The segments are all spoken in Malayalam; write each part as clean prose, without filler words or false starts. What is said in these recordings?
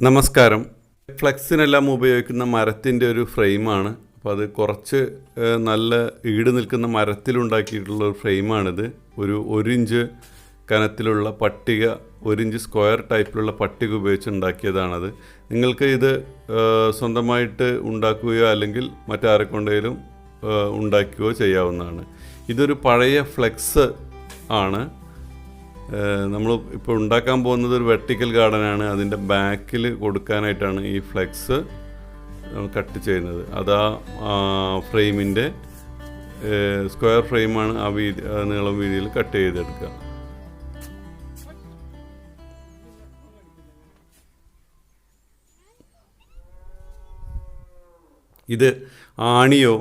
നമസ്കാരം. ഫ്ലെക്സിനെല്ലാം ഉപയോഗിക്കുന്ന മരത്തിൻ്റെ ഒരു ഫ്രെയിമാണ്. അപ്പോൾ അത് കുറച്ച് നല്ല ഈട് നിൽക്കുന്ന മരത്തിലുണ്ടാക്കിയിട്ടുള്ള ഒരു ഫ്രെയിമാണിത്. ഒരു ഇഞ്ച് കനത്തിലുള്ള പട്ടിക, 1 ഇഞ്ച് സ്ക്വയർ ടൈപ്പിലുള്ള പട്ടിക ഉപയോഗിച്ച് ഉണ്ടാക്കിയതാണത്. നിങ്ങൾക്ക് ഇത് സ്വന്തമായിട്ട് ഉണ്ടാക്കുകയോ അല്ലെങ്കിൽ മറ്റാരെക്കൊണ്ടെങ്കിലും ഉണ്ടാക്കുകയോ ചെയ്യാവുന്നതാണ്. ഇതൊരു പഴയ ഫ്ലെക്സ് ആണ്. നമ്മൾ ഇപ്പോൾ ഉണ്ടാക്കാൻ പോകുന്നത് ഒരു വെർട്ടിക്കൽ ഗാർഡനാണ്. അതിൻ്റെ ബാക്കിൽ കൊടുക്കാനായിട്ടാണ് ഈ ഫ്ലെക്സ് കട്ട് ചെയ്യുന്നത്. അത് ആ ഫ്രെയിമിൻ്റെ സ്ക്വയർ ഫ്രെയിമാണ്. ആ നീളം വീതിയിൽ കട്ട് ചെയ്തെടുക്കുക. ഇത് ആണിയോ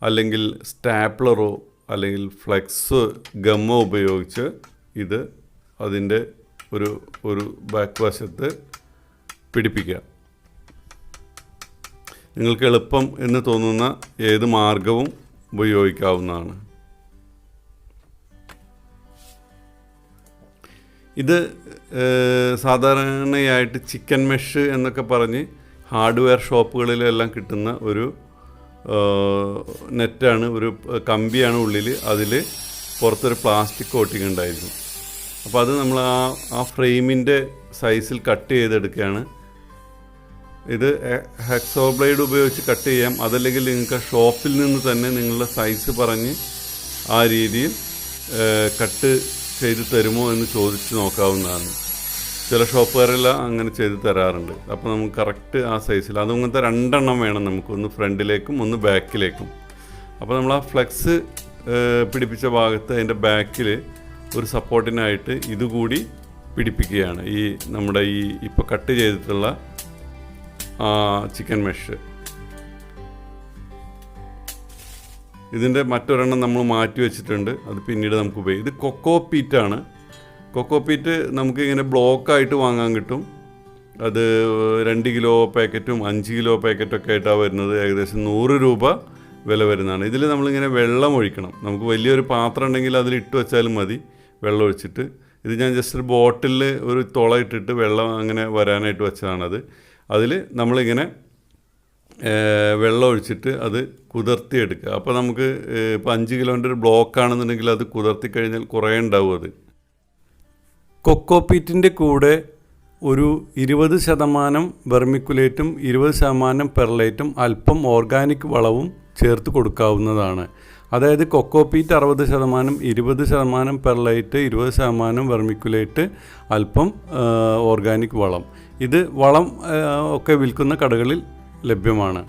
അല്ലെങ്കിൽ സ്റ്റാപ്ലറോ അല്ലെങ്കിൽ ഫ്ലെക്സ് ഗമ്മോ ഉപയോഗിച്ച് ഇത് അതിൻ്റെ ഒരു ബാക്ക് വശത്ത് പിടിപ്പിക്കുക. നിങ്ങൾക്ക് എളുപ്പം എന്ന് തോന്നുന്ന ഏത് മാർഗവും ഉപയോഗിക്കാവുന്നതാണ്. ഇത് സാധാരണയായിട്ട് ചിക്കൻ മെഷ് എന്നൊക്കെ പറഞ്ഞ് ഹാർഡ്വെയർ ഷോപ്പുകളിലെല്ലാം കിട്ടുന്ന ഒരു നെറ്റാണ്. ഒരു കമ്പിയാണ് ഉള്ളിൽ. അതിൽ പുറത്തൊരു പ്ലാസ്റ്റിക് കോട്ടിങ് ഉണ്ടായിരുന്നു. അപ്പോൾ അത് നമ്മൾ ആ ഫ്രെയിമിൻ്റെ സൈസിൽ കട്ട് ചെയ്തെടുക്കുകയാണ്. ഇത് ഹെക്സോ ബ്ലേഡ് ഉപയോഗിച്ച് കട്ട് ചെയ്യാം. അതല്ലെങ്കിൽ നിങ്ങൾക്ക് ഷോപ്പിൽ നിന്ന് തന്നെ നിങ്ങളുടെ സൈസ് പറഞ്ഞ് ആ രീതിയിൽ കട്ട് ചെയ്ത് തരുമോ എന്ന് ചോദിച്ച് നോക്കാവുന്നതാണ്. ചില ഷോപ്പുകാരെല്ലാം അങ്ങനെ ചെയ്ത് തരാറുണ്ട്. അപ്പോൾ നമുക്ക് കറക്റ്റ് ആ സൈസിൽ അതങ്ങനത്തെ 2 എണ്ണം വേണം നമുക്ക്, ഒന്ന് ഫ്രണ്ടിലേക്കും ഒന്ന് ബാക്കിലേക്കും. അപ്പോൾ നമ്മൾ ആ ഫ്ലെക്സ് പിടിപ്പിച്ച ഭാഗത്ത് അതിൻ്റെ ബാക്കിൽ ഒരു സപ്പോർട്ടിനായിട്ട് ഇതുകൂടി പിടിപ്പിക്കുകയാണ്. ഈ നമ്മുടെ ഈ ഇപ്പോൾ കട്ട് ചെയ്തിട്ടുള്ള ചിക്കൻ മെഷ്. ഇതിൻ്റെ മറ്റൊരെണ്ണം നമ്മൾ മാറ്റി വെച്ചിട്ടുണ്ട്. അത് പിന്നീട് നമുക്ക് ഉപയോഗിക്കും. ഇത് കൊക്കോ പീറ്റാണ്. കൊക്കോ പീറ്റ് നമുക്ക് ഇങ്ങനെ ബ്ലോക്കായിട്ട് വാങ്ങാൻ കിട്ടും. അത് 2 കിലോ പാക്കറ്റും 5 കിലോ പാക്കറ്റൊക്കെ ആയിട്ടാണ് വരുന്നത്. ഏകദേശം 100 രൂപ വില വരുന്നതാണ്. ഇതിൽ നമ്മളിങ്ങനെ വെള്ളം ഒഴിക്കണം. നമുക്ക് വലിയൊരു പാത്രം ഉണ്ടെങ്കിൽ അതിൽ ഇട്ട് വെച്ചാലും മതി, വെള്ളം ഒഴിച്ചിട്ട്. ഇത് ഞാൻ ജസ്റ്റ് ഒരു ബോട്ടിലിൽ ഒരു തുള ഇട്ടിട്ട് വെള്ളം അങ്ങനെ വരാനായിട്ട് വെച്ചതാണത്. അതിൽ നമ്മളിങ്ങനെ വെള്ളം ഒഴിച്ചിട്ട് അത് കുതിർത്തിയെടുക്കുക. അപ്പോൾ നമുക്ക് ഇപ്പോൾ 5 കിലോൻ്റെ ഒരു ബ്ലോക്കാണെന്നുണ്ടെങ്കിൽ അത് കുതിർത്തി കഴിഞ്ഞാൽ കുറേ ഉണ്ടാവും. അത് കൊക്കോപീറ്റിൻ്റെ കൂടെ ഒരു 20% വെർമിക്കുലേറ്റും 20% പെർലൈറ്റും അല്പം ഓർഗാനിക് വളവും ചേർത്ത് കൊടുക്കാവുന്നതാണ്. അതായത് കൊക്കോപീറ്റ് 60%, 20% പെർലൈറ്റ്, 20% വെർമിക്കുലേറ്റ്, അല്പം ഓർഗാനിക് വളം. ഇത് വളം ഒക്കെ വിൽക്കുന്ന കടകളിൽ ലഭ്യമാണ്.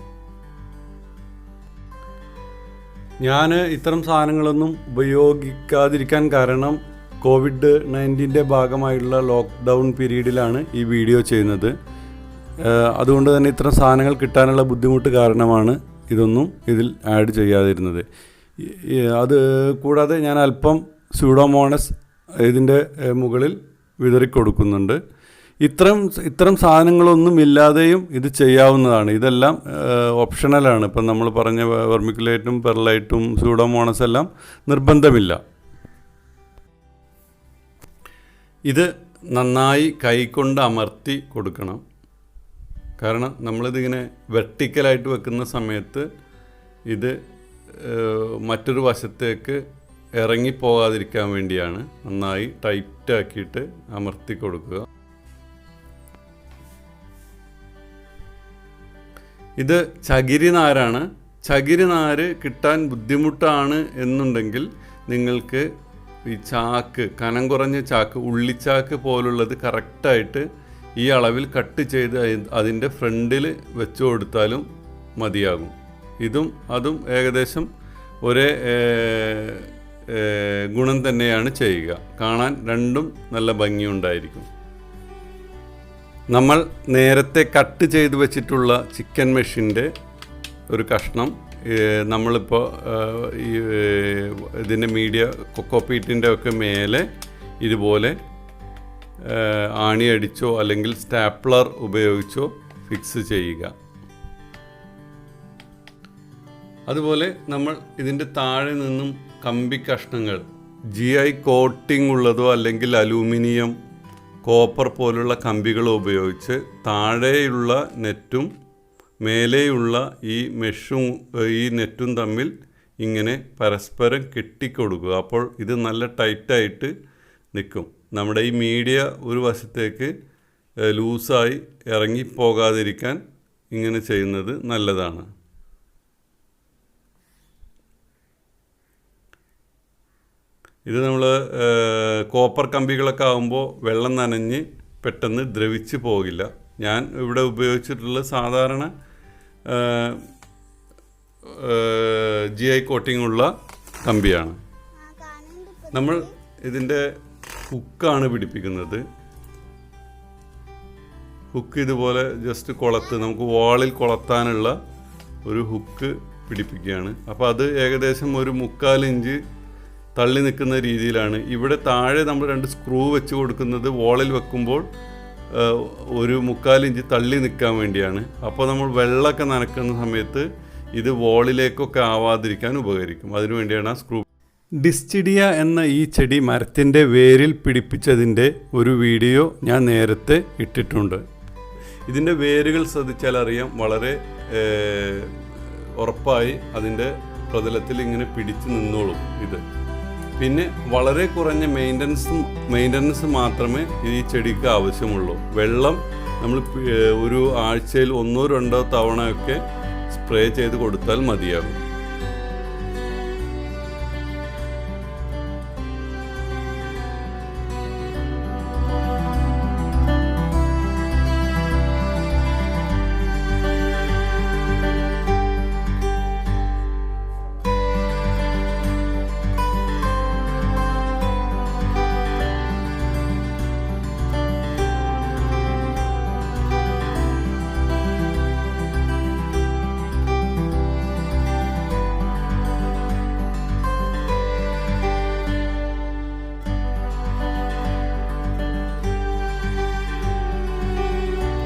ഞാൻ ഇത്തരം സാധനങ്ങളൊന്നും ഉപയോഗിക്കാതിരിക്കാൻ കാരണം COVID-19 ഭാഗമായുള്ള ലോക്ക്ഡൗൺ പീരീഡിലാണ് ഈ വീഡിയോ ചെയ്യുന്നത്. അതുകൊണ്ട് തന്നെ ഇത്തരം സാധനങ്ങൾ കിട്ടാനുള്ള ബുദ്ധിമുട്ട് കാരണമാണ് ഇതൊന്നും ഇതിൽ ആഡ് ചെയ്യാതിരുന്നത്. അത് കൂടാതെ ഞാൻ അല്പം സ്യൂഡോമോണസ് ഇതിൻ്റെ മുകളിൽ വിതറിക്കൊടുക്കുന്നുണ്ട്. ഇത്തരം സാധനങ്ങളൊന്നും ഇല്ലാതെയും ഇത് ചെയ്യാവുന്നതാണ്. ഇതെല്ലാം ഓപ്ഷണലാണ്. ഇപ്പം നമ്മൾ പറഞ്ഞ വെർമിക്കുലേറ്റും പെർലൈറ്റും സ്യൂഡോമോണസ് എല്ലാം നിർബന്ധമില്ല. ഇത് നന്നായി കൈകൊണ്ട് അമർത്തി കൊടുക്കണം. കാരണം നമ്മളിതിങ്ങനെ വെർട്ടിക്കലായിട്ട് വെക്കുന്ന സമയത്ത് ഇത് മറ്റൊരു വശത്തേക്ക് ഇറങ്ങിപ്പോകാതിരിക്കാൻ വേണ്ടിയാണ് നന്നായി ടൈറ്റാക്കിയിട്ട് അമർത്തി കൊടുക്കുക. ഇത് ചകിരി നാരാണ്. ചകിരി നാര് കിട്ടാൻ ബുദ്ധിമുട്ടാണ് എന്നുണ്ടെങ്കിൽ നിങ്ങൾക്ക് ഈ ചാക്ക്, കനം കുറഞ്ഞ ചാക്ക്, ഉള്ളിച്ചാക്ക് പോലുള്ളത് കറക്റ്റായിട്ട് ഈ അളവിൽ കട്ട് ചെയ്ത് അതിൻ്റെ ഫ്രണ്ടിൽ വെച്ചു കൊടുത്താലും മതിയാകും. അതും ഏകദേശം ഒരേ ഗുണം തന്നെയാണ് ചെയ്യുക. കാണാൻ രണ്ടും നല്ല ഭംഗിയുണ്ടായിരിക്കും. നമ്മൾ നേരത്തെ കട്ട് ചെയ്ത് വെച്ചിട്ടുള്ള ചിക്കൻ മെഷിൻ്റെ ഒരു കഷ്ണം നമ്മളിപ്പോൾ ഈ ഇതിൻ്റെ കൊക്കോപീറ്റിൻ്റെ ഒക്കെ മേലെ ഇതുപോലെ ആണിയടിച്ചോ അല്ലെങ്കിൽ സ്റ്റാപ്ലർ ഉപയോഗിച്ചോ ഫിക്സ് ചെയ്യുക. അതുപോലെ നമ്മൾ ഇതിൻ്റെ താഴെ നിന്നും കമ്പി കഷ്ണങ്ങൾ GI കോട്ടിംഗ് ഉള്ളതോ അല്ലെങ്കിൽ അലൂമിനിയം കോപ്പർ പോലുള്ള കമ്പികൾ ഉപയോഗിച്ച് താഴെയുള്ള നെറ്റും മേലെയുള്ള ഈ മെഷും ഈ നെറ്റും തമ്മിൽ ഇങ്ങനെ പരസ്പരം കെട്ടിക്കൊടുക്കുക. അപ്പോൾ ഇത് നല്ല ടൈറ്റായിട്ട് നിൽക്കും. നമ്മുടെ ഈ മീഡിയ ഒരു വശത്തേക്ക് ലൂസായി ഇറങ്ങിപ്പോകാതിരിക്കാൻ ഇങ്ങനെ ചെയ്യുന്നത് നല്ലതാണ്. ഇത് നമ്മൾ കോപ്പർ കമ്പികളൊക്കെ ആകുമ്പോൾ വെള്ളം നനഞ്ഞ് പെട്ടെന്ന് ദ്രവിച്ച് പോകില്ല. ഞാൻ ഇവിടെ ഉപയോഗിച്ചിട്ടുള്ള സാധാരണ GI കോട്ടിംഗ് ഉള്ള കമ്പിയാണ്. നമ്മൾ ഇതിൻ്റെ ഹുക്കാണ് പിടിപ്പിക്കുന്നത്. ഹുക്ക് ഇതുപോലെ ജസ്റ്റ് നമുക്ക് വാളിൽ കൊളത്താനുള്ള ഒരു ഹുക്ക് പിടിപ്പിക്കുകയാണ്. അപ്പോൾ അത് ഏകദേശം ഒരു 3/4 ഇഞ്ച് തള്ളി നിൽക്കുന്ന രീതിയിലാണ്. ഇവിടെ താഴെ നമ്മൾ 2 സ്ക്രൂ വെച്ച് കൊടുക്കുന്നത് വാളിൽ വെക്കുമ്പോൾ ഒരു 3/4 ഇഞ്ച് തള്ളി നിൽക്കാൻ വേണ്ടിയാണ്. അപ്പോൾ നമ്മൾ വെള്ളമൊക്കെ നനക്കുന്ന സമയത്ത് ഇത് വാളിലേക്കൊക്കെ ആവാതിരിക്കാൻ ഉപകരിക്കും. അതിനുവേണ്ടിയാണ് ആ സ്ക്രൂ. ഡിസ്റ്റിഡിയ എന്ന ഈ ചെടി മരത്തിൻ്റെ വേരിൽ പിടിപ്പിച്ചതിൻ്റെ ഒരു വീഡിയോ ഞാൻ നേരത്തെ ഇട്ടിട്ടുണ്ട്. ഇതിൻ്റെ വേരുകൾ ശ്രദ്ധിച്ചാൽ അറിയാം, വളരെ ഉറപ്പായി അതിൻ്റെ പ്രതലത്തിൽ ഇങ്ങനെ പിടിച്ച് നിന്നോളും ഇത്. പിന്നെ വളരെ കുറഞ്ഞ മെയിൻ്റനൻസ് മാത്രമേ ഈ ചെടിക്ക് ആവശ്യമുള്ളൂ. വെള്ളം നമ്മൾ ഒരു ആഴ്ചയിൽ 1-2 തവണയൊക്കെ സ്പ്രേ ചെയ്ത് കൊടുത്താൽ മതിയാകും.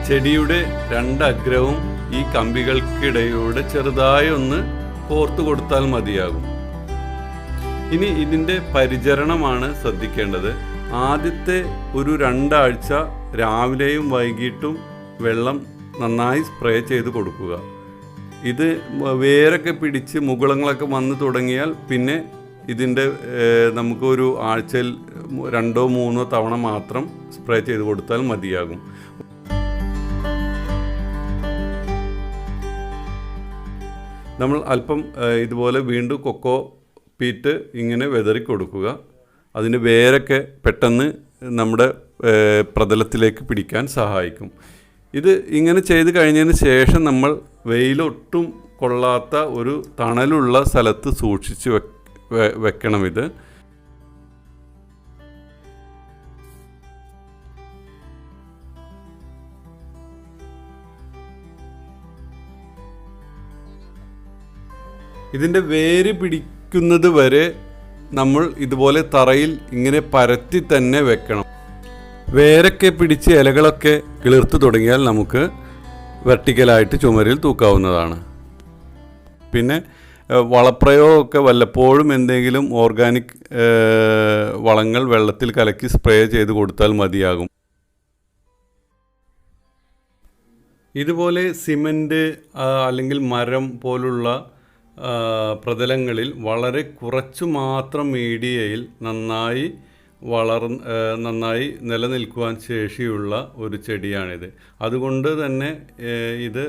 ചെടിയുടെ 2 അഗ്രവും ഈ കമ്പികൾക്കിടയിലൂടെ ചെറുതായി ഒന്ന് കോർത്തു കൊടുത്താൽ മതിയാകും. ഇനി ഇതിൻ്റെ പരിചരണമാണ് ശ്രദ്ധിക്കേണ്ടത്. ആദ്യത്തെ ഒരു 2 ആഴ്ച രാവിലെയും വൈകിട്ടും വെള്ളം നന്നായി സ്പ്രേ ചെയ്ത് കൊടുക്കുക. ഇത് വേരൊക്കെ പിടിച്ച് മുകുളങ്ങളൊക്കെ വന്ന് തുടങ്ങിയാൽ പിന്നെ ഇതിൻ്റെ നമുക്കൊരു ആഴ്ചയിൽ 2-3 തവണ മാത്രം സ്പ്രേ ചെയ്ത് കൊടുത്താൽ മതിയാകും. നമ്മൾ അല്പം ഇതുപോലെ വീണ്ടും കൊക്കോ പീറ്റ് ഇങ്ങനെ വെതറി കൊടുക്കുക. അതിൻ്റെ വേരൊക്കെ പെട്ടെന്ന് നമ്മുടെ പ്രതലത്തിലേക്ക് പിടിക്കാൻ സഹായിക്കും. ഇത് ഇങ്ങനെ ചെയ്ത് കഴിഞ്ഞതിന് ശേഷം നമ്മൾ വെയിലൊട്ടും കൊള്ളാത്ത ഒരു തണലുള്ള സ്ഥലത്ത് സൂക്ഷിച്ച് വെക്കണം. ഇത് ഇതിൻ്റെ വേര് പിടിക്കുന്നത് വരെ നമ്മൾ ഇതുപോലെ തറയിൽ ഇങ്ങനെ പരത്തി തന്നെ വെക്കണം. വേരൊക്കെ പിടിച്ച് ഇലകളൊക്കെ കിളിർത്തു തുടങ്ങിയാൽ നമുക്ക് വെർട്ടിക്കലായിട്ട് ചുമരിൽ തൂക്കാവുന്നതാണ്. പിന്നെ വളപ്രയോഗമൊക്കെ വല്ലപ്പോഴും എന്തെങ്കിലും ഓർഗാനിക് വളങ്ങൾ വെള്ളത്തിൽ കലക്കി സ്പ്രേ ചെയ്ത് കൊടുത്താൽ മതിയാകും. ഇതുപോലെ സിമൻറ്റ് അല്ലെങ്കിൽ മരം പോലുള്ള പ്രതലങ്ങളിൽ വളരെ കുറച്ചു മാത്രം മീഡിയയിൽ നന്നായി നിലനിൽക്കുവാൻ ശേഷിയുള്ള ഒരു ചെടിയാണിത്. അതുകൊണ്ട് തന്നെ ഇത്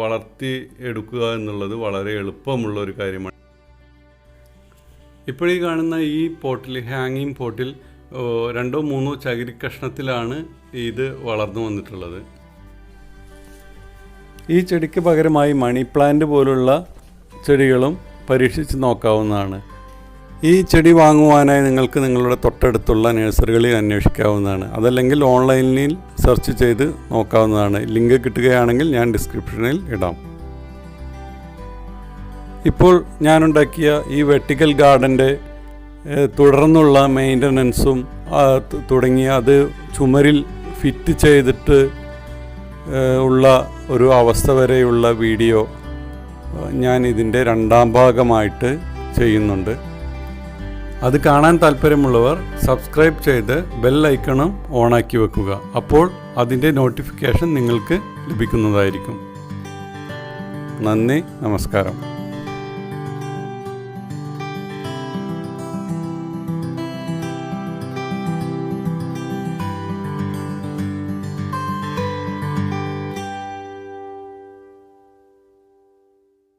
വളർത്തി എടുക്കുക എന്നുള്ളത് വളരെ എളുപ്പമുള്ള ഒരു കാര്യമാണ്. ഇപ്പോൾ ഈ കാണുന്ന ഈ പോട്ടിൽ, ഹാങ്ങിങ് പോട്ടിൽ 2-3 ചകിരി കഷ്ണത്തിലാണ് ഇത് വളർന്നു വന്നിട്ടുള്ളത്. ഈ ചെടിക്ക് പകരമായി മണി പ്ലാന്റ് പോലുള്ള ചെടികളും പരീക്ഷിച്ച് നോക്കാവുന്നതാണ്. ഈ ചെടി വാങ്ങുവാനായി നിങ്ങൾക്ക് നിങ്ങളുടെ തൊട്ടടുത്തുള്ള നഴ്സറികളിൽ അന്വേഷിക്കാവുന്നതാണ്. അതല്ലെങ്കിൽ ഓൺലൈനിൽ സെർച്ച് ചെയ്ത് നോക്കാവുന്നതാണ്. ലിങ്ക് കിട്ടുകയാണെങ്കിൽ ഞാൻ ഡിസ്ക്രിപ്ഷനിൽ ഇടാം. ഇപ്പോൾ ഞാനുണ്ടാക്കിയ ഈ വെർട്ടിക്കൽ ഗാർഡൻ്റെ തുടർന്നുള്ള മെയിൻ്റനൻസും തുടങ്ങിയ അത് ചുമരിൽ ഫിറ്റ് ചെയ്തിട്ട് ഉള്ള ഒരു അവസ്ഥ വരെയുള്ള വീഡിയോ ഞാൻ ഇതിൻ്റെ 2ാം ഭാഗമായിട്ട് ചെയ്യുന്നുണ്ട്. അത് കാണാൻ താല്പര്യമുള്ളവർ സബ്സ്ക്രൈബ് ചെയ്ത് ബെൽ ഐക്കണും ഓണാക്കി വെക്കുക. അപ്പോൾ അതിൻ്റെ നോട്ടിഫിക്കേഷൻ നിങ്ങൾക്ക് ലഭിക്കുന്നതായിരിക്കും. നന്ദി, നമസ്കാരം.